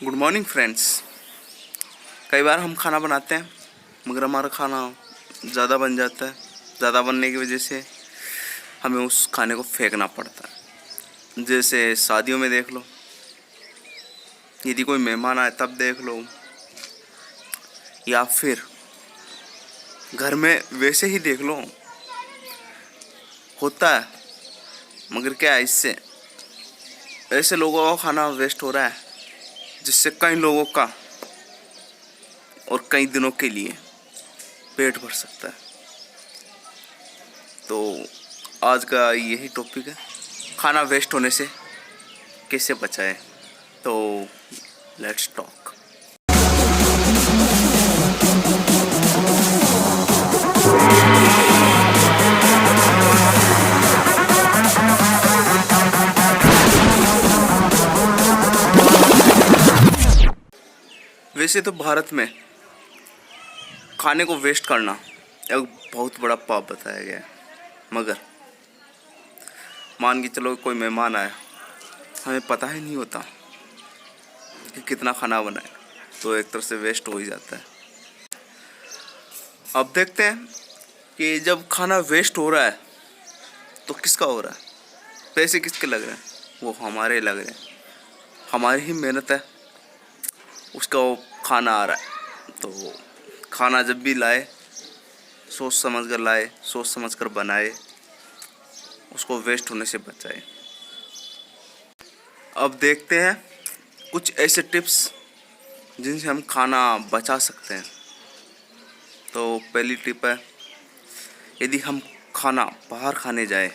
Good morning friends. कई बार हम खाना बनाते हैं मगर हमारा खाना ज़्यादा बन जाता है। ज़्यादा बनने की वजह से हमें उस खाने को फेंकना पड़ता है। जैसे शादियों में देख लो, यदि कोई मेहमान आए तब देख लो, या फिर घर में वैसे ही देख लो, होता है। मगर क्या है, इससे ऐसे लोगों का खाना वेस्ट हो रहा है जिससे कई लोगों का और कई दिनों के लिए पेट भर सकता है। तो आज का यही टॉपिक है, खाना वेस्ट होने से कैसे बचाएं। तो लेट्स टॉक। वैसे तो भारत में खाने को वेस्ट करना एक बहुत बड़ा पाप बताया गया है। मगर मान के चलो कोई मेहमान आया, हमें पता ही नहीं होता कि कितना खाना बनाए, तो एक तरह से वेस्ट हो ही जाता है। अब देखते हैं कि जब खाना वेस्ट हो रहा है तो किसका हो रहा है, पैसे किसके लग रहे हैं, वो हमारे लग रहे हैं। हमारी ही मेहनत है, उसका वो खाना आ रहा है। तो खाना जब भी लाए सोच समझ कर लाए, सोच समझ कर बनाए, उसको वेस्ट होने से बचाए। अब देखते हैं कुछ ऐसे टिप्स जिनसे हम खाना बचा सकते हैं। तो पहली टिप है, यदि हम खाना बाहर खाने जाए,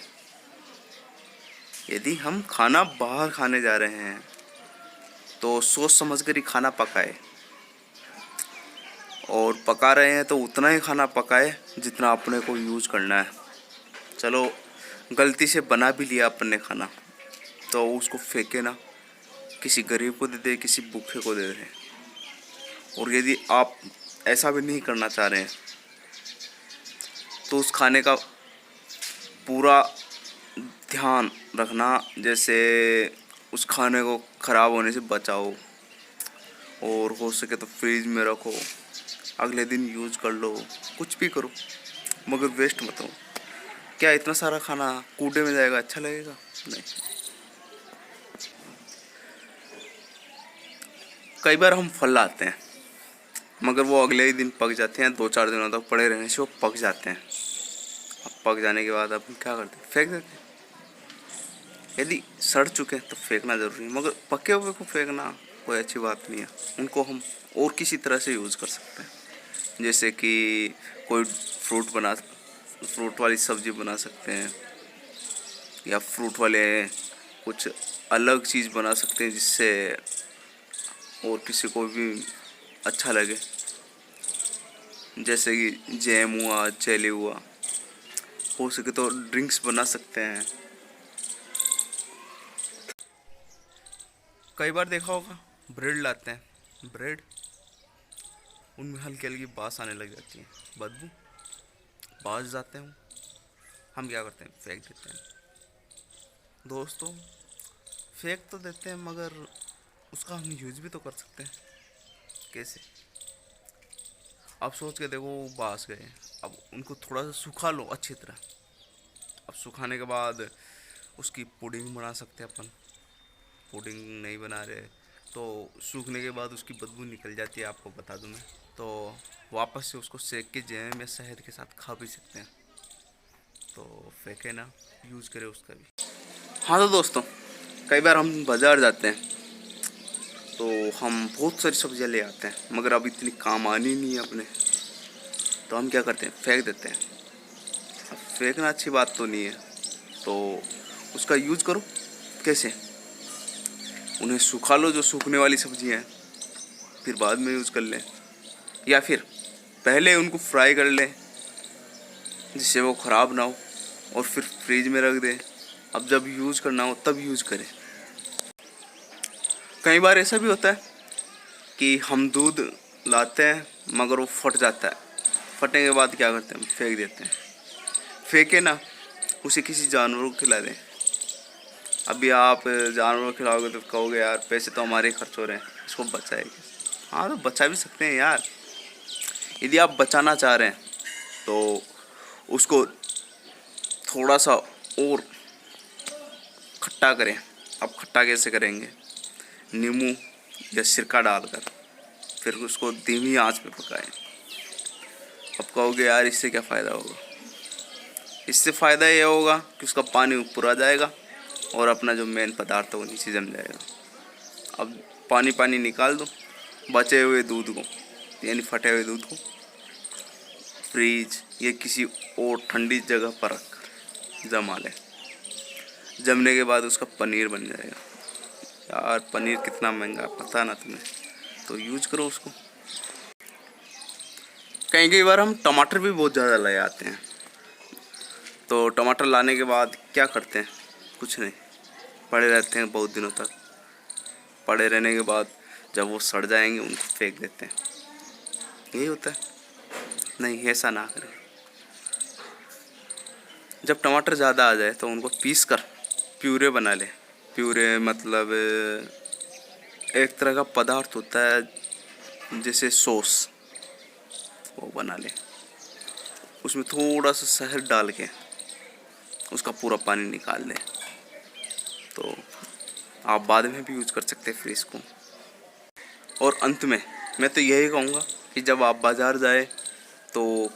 यदि हम खाना बाहर खाने जा रहे हैं तो सोच समझ कर ही खाना पकाए, और पका रहे हैं तो उतना ही खाना पकाए जितना अपने को यूज करना है। चलो गलती से बना भी लिया अपन ने खाना, तो उसको फेंके ना, किसी गरीब को दे दे, किसी भूखे को दे दे। और यदि आप ऐसा भी नहीं करना चाह रहे हैं तो उस खाने का पूरा ध्यान रखना, जैसे उस खाने को ख़राब होने से बचाओ, और हो सके तो फ्रिज में रखो, अगले दिन यूज कर लो, कुछ भी करो मगर वेस्ट मत हो। क्या इतना सारा खाना कूड़े में जाएगा, अच्छा लगेगा? नहीं। कई बार हम फल लाते हैं मगर वो अगले ही दिन पक जाते हैं, 2-4 दिनों तक पड़े रहने से वो पक जाते हैं। अब पक जाने के बाद अपन क्या करते हैं, फेंक देते हैं। यदि सड़ चुके हैं तो फेंकना ज़रूरी है, मगर पके हुए को फेंकना कोई अच्छी बात नहीं है। उनको हम और किसी तरह से यूज़ कर सकते हैं, जैसे कि कोई फ्रूट वाली सब्ज़ी बना सकते हैं, या फ्रूट वाले कुछ अलग चीज़ बना सकते हैं जिससे और किसी को भी अच्छा लगे। जैसे कि जैम हुआ, जेली हुआ, हो सके तो ड्रिंक्स बना सकते हैं। कई बार देखा होगा, ब्रेड लाते हैं, ब्रेड उनमें हल्की हल्की बास आने लग जाती है, बदबू, बास जाते हैं। हम क्या करते हैं, फेंक देते हैं। दोस्तों, फेंक तो देते हैं मगर उसका हम यूज भी तो कर सकते हैं। कैसे? अब सोच के देखो, बास गए, अब उनको थोड़ा सा सुखा लो अच्छी तरह। अब सुखाने के बाद उसकी पुडिंग बना सकते हैं अपन। पुडिंग नहीं बना रहे तो सूखने के बाद उसकी बदबू निकल जाती है, आपको बता दूं मैं। तो वापस से उसको सेक के जैम या शहद के साथ खा भी सकते हैं। तो फेंके ना, यूज़ करें उसका भी। हाँ तो दोस्तों, कई बार हम बाज़ार जाते हैं तो हम बहुत सारी सब्जियां ले आते हैं मगर अब इतनी काम आनी नहीं है अपने, तो हम क्या करते हैं, फेंक देते हैं। अब फेंकना अच्छी बात तो नहीं है, तो उसका यूज करो। कैसे? उन्हें सुखा लो, जो सूखने वाली सब्जियां हैं, फिर बाद में यूज़ कर लें, या फिर पहले उनको फ्राई कर लें जिससे वो ख़राब ना हो, और फिर फ्रिज में रख दें। अब जब यूज़ करना हो तब यूज़ करें। कई बार ऐसा भी होता है कि हम दूध लाते हैं मगर वो फट जाता है, फटने के बाद क्या करते हैं, हम फेंक देते हैं। फेंके ना, उसे किसी जानवर को खिला दें। अभी आप जानवर खिलाओगे तो कहोगे यार पैसे तो हमारे खर्च हो रहे हैं, इसको बचाएंगे। हाँ तो बचा भी सकते हैं यार। यदि आप बचाना चाह रहे हैं तो उसको थोड़ा सा और खट्टा करें। अब खट्टा कैसे करेंगे? नींबू या सिरका डालकर फिर उसको धीमी आंच पे पकाएं। अब कहोगे यार इससे क्या फ़ायदा होगा? इससे फ़ायदा ये होगा कि उसका पानी ऊपर आ जाएगा और अपना जो मेन पदार्थ है वो नीचे जम जाएगा। अब पानी पानी निकाल दो, बचे हुए दूध को यानी फटे हुए दूध को फ्रीज या किसी और ठंडी जगह पर रख जमा लें। जमने के बाद उसका पनीर बन जाएगा। यार पनीर कितना महंगा है पता ना तुम्हें, तो यूज करो उसको। कई बार हम टमाटर भी बहुत ज़्यादा ले आते हैं, तो टमाटर लाने के बाद क्या करते हैं? कुछ नहीं, पड़े रहते हैं बहुत दिनों तक। पड़े रहने के बाद जब वो सड़ जाएंगे उनको फेंक देते हैं। यही होता है। नहीं, ऐसा ना करें। जब टमाटर ज़्यादा आ जाए तो उनको पीस कर प्यूरे बना लें। प्यूरे मतलब एक तरह का पदार्थ होता है जैसे सॉस, वो बना लें। उसमें थोड़ा सा शहद डाल के उसका पूरा पानी निकाल लें, तो आप बाद में भी यूज कर सकते हैं फ्रिज को। और अंत में मैं तो यही कहूँगा कि जब आप बाज़ार जाए तो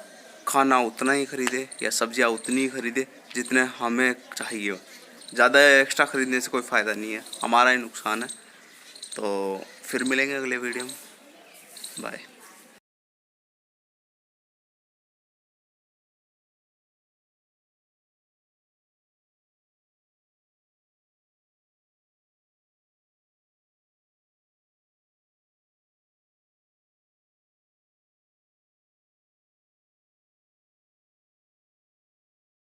खाना उतना ही खरीदे या सब्जियाँ उतनी ही खरीदे जितने हमें चाहिए। ज़्यादा एक्स्ट्रा खरीदने से कोई फ़ायदा नहीं है, हमारा ही नुकसान है। तो फिर मिलेंगे अगले वीडियो में। बाय।